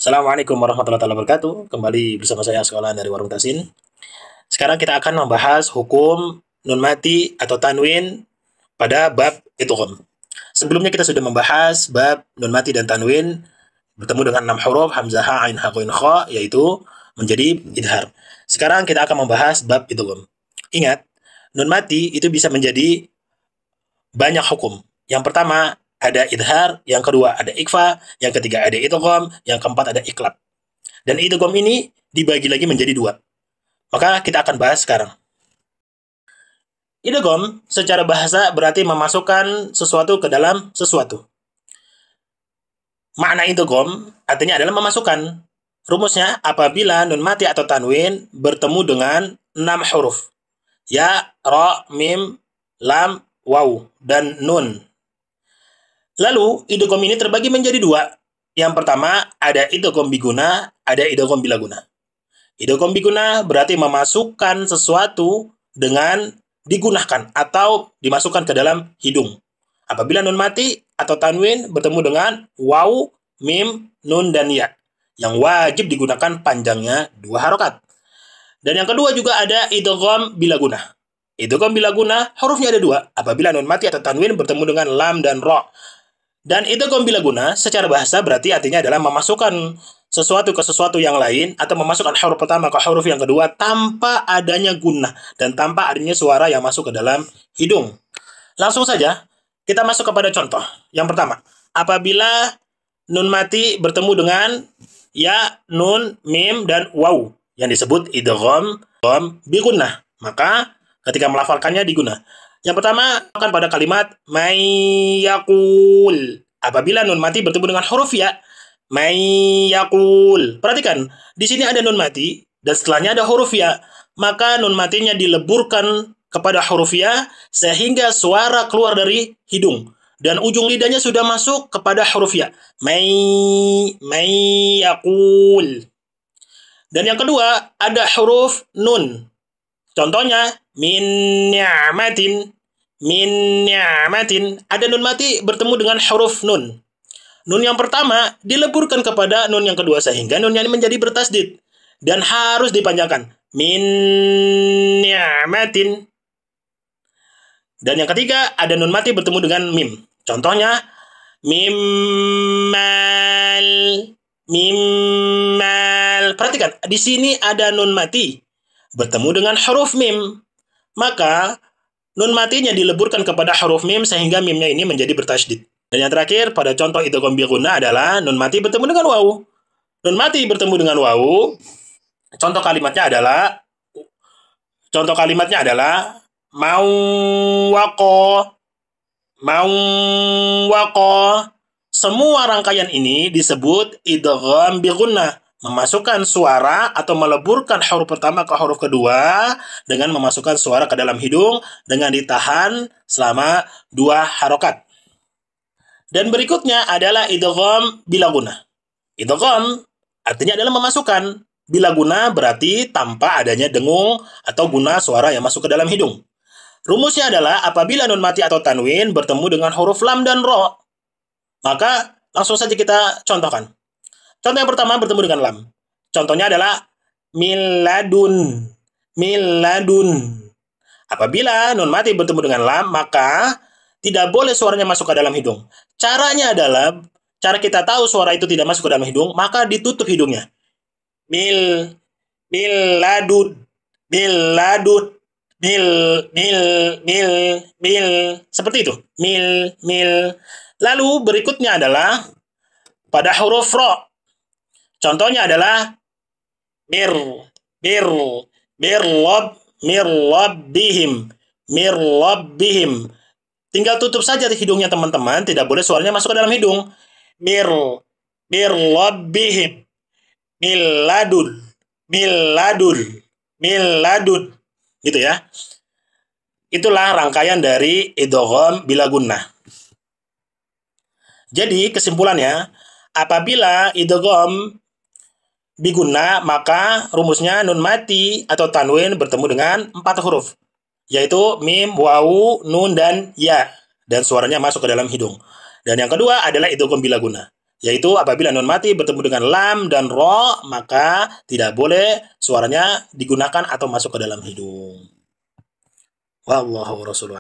Assalamualaikum warahmatullahi wabarakatuh. Kembali bersama saya sekolah dari Warung Tasin. Sekarang kita akan membahas hukum nun mati atau tanwin pada bab idgham. Sebelumnya kita sudah membahas bab nun mati dan tanwin bertemu dengan 6 huruf hamzah, ha, ain, ha, ghain, kha, yaitu menjadi idhar. Sekarang kita akan membahas bab idgham. Ingat, nun mati itu bisa menjadi banyak hukum. Yang pertama ada idhar, yang kedua ada ikhfa, yang ketiga ada idgham, yang keempat ada iqlab. Dan idgham ini dibagi lagi menjadi dua. Maka kita akan bahas sekarang. Idgham secara bahasa berarti memasukkan sesuatu ke dalam sesuatu. Makna idgham artinya adalah memasukkan. Rumusnya apabila nun mati atau tanwin bertemu dengan 6 huruf. Ya, ra, mim, lam, waw, dan nun. Lalu, idgham ini terbagi menjadi dua. Yang pertama, ada idgham biguna, ada idgham bilaguna. Idgham biguna berarti memasukkan sesuatu dengan digunakan atau dimasukkan ke dalam hidung. Apabila nun mati atau tanwin bertemu dengan waw, mim, nun, dan ya. Yang wajib digunakan panjangnya 2 harokat. Dan yang kedua juga ada idgham bilaguna. Idgham bilaguna hurufnya ada 2. Apabila nun mati atau tanwin bertemu dengan lam dan ra. Dan idgham bilaguna secara bahasa berarti artinya adalah memasukkan sesuatu ke sesuatu yang lain atau memasukkan huruf pertama ke huruf yang kedua tanpa adanya gunnah dan tanpa adanya suara yang masuk ke dalam hidung. Langsung saja kita masuk kepada contoh. Yang pertama, apabila nun mati bertemu dengan ya, nun, mim, dan waw yang disebut idgham bigunnah, maka ketika melafalkannya digunnah. Yang pertama akan pada kalimat mayyakul. Apabila nun mati bertemu dengan huruf ya, mayyakul. Perhatikan, di sini ada nun mati dan setelahnya ada huruf ya. Maka nun matinya dileburkan kepada huruf ya sehingga suara keluar dari hidung dan ujung lidahnya sudah masuk kepada huruf ya. Mayyakul. Dan yang kedua ada huruf nun. Contohnya min ni'matin. Ada nun mati bertemu dengan huruf nun. Nun yang pertama dileburkan kepada nun yang kedua sehingga nun ini menjadi bertasdid dan harus dipanjangkan. Min ni'matin. Dan yang ketiga ada nun mati bertemu dengan mim. Contohnya mimmal. Perhatikan, di sini ada nun mati bertemu dengan huruf mim. Maka nun matinya dileburkan kepada huruf mim sehingga mimnya ini menjadi bertasydid. Dan yang terakhir pada contoh idgham biguna adalah nun mati bertemu dengan waw. Nun mati bertemu dengan waw. Contoh kalimatnya adalah mau waqo. Semua rangkaian ini disebut idgham biguna. Memasukkan suara atau meleburkan huruf pertama ke huruf kedua dengan memasukkan suara ke dalam hidung dengan ditahan selama 2 harokat. Dan berikutnya adalah idgham bilaguna. Idgham artinya adalah memasukkan. Bilaguna berarti tanpa adanya dengung atau guna suara yang masuk ke dalam hidung. Rumusnya adalah apabila nun mati atau tanwin bertemu dengan huruf lam dan ro. Maka langsung saja kita contohkan. Contoh yang pertama bertemu dengan lam. Contohnya adalah miladun. Apabila nun mati bertemu dengan lam, maka tidak boleh suaranya masuk ke dalam hidung. Caranya adalah, cara kita tahu suara itu tidak masuk ke dalam hidung, maka ditutup hidungnya. Miladun. Seperti itu. Lalu berikutnya adalah pada huruf ro. Contohnya adalah mirlabbihim. Tinggal tutup saja hidungnya teman-teman, tidak boleh suaranya masuk ke dalam hidung. Mirlabbihim. Miladun. Gitu ya. Itulah rangkaian dari idgham bilaguna. Jadi kesimpulannya, apabila idgham biguna, maka rumusnya nun mati atau tanwin bertemu dengan 4 huruf, yaitu mim, waw, nun, dan ya. Dan suaranya masuk ke dalam hidung. Dan yang kedua adalah idgham bilaguna. Yaitu apabila nun mati bertemu dengan lam dan ro, maka tidak boleh suaranya digunakan atau masuk ke dalam hidung. Wallahu Rasulullah.